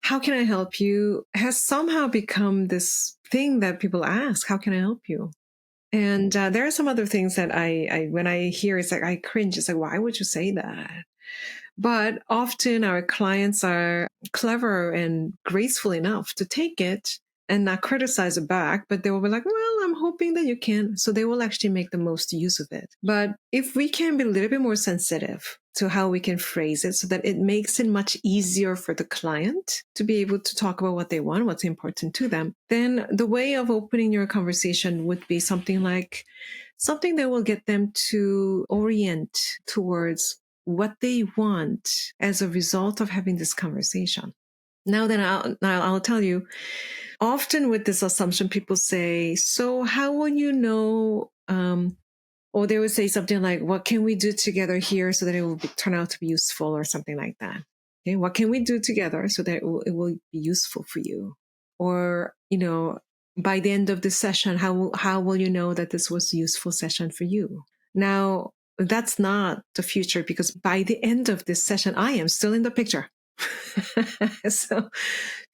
how can I help you has somehow become this thing that people ask, how can I help you? And there are some other things that I when I hear, it's like I cringe. It's like, why would you say that? But often our clients are clever and graceful enough to take it and not criticize it back, but they will be like, well, I'm hoping that you can. So they will actually make the most use of it. But if we can be a little bit more sensitive to how we can phrase it so that it makes it much easier for the client to be able to talk about what they want, what's important to them, then the way of opening your conversation would be something like something that will get them to orient towards what they want as a result of having this conversation. Now then, I'll tell you, often with this assumption, people say, so how will you know, or they would say something like, what can we do together here so that it will turn out to be useful, or something like that. Okay, what can we do together so that it will be useful for you? Or, by the end of this session, how will you know that this was a useful session for you? Now, that's not the future, because by the end of this session, I am still in the picture. So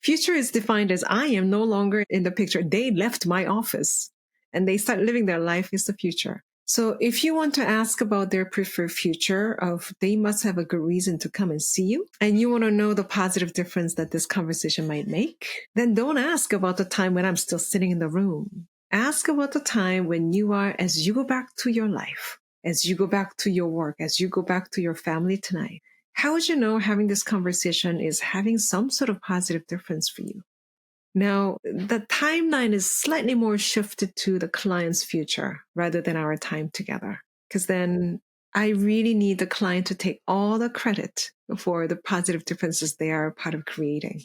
future is defined as I am no longer in the picture. They left my office and they start living their life is the future. So if you want to ask about their preferred future, of they must have a good reason to come and see you, and you want to know the positive difference that this conversation might make, then don't ask about the time when I'm still sitting in the room. Ask about the time when you are, as you go back to your life, as you go back to your work, as you go back to your family tonight. How would you know having this conversation is having some sort of positive difference for you? Now, the timeline is slightly more shifted to the client's future rather than our time together. Because then I really need the client to take all the credit for the positive differences they are part of creating.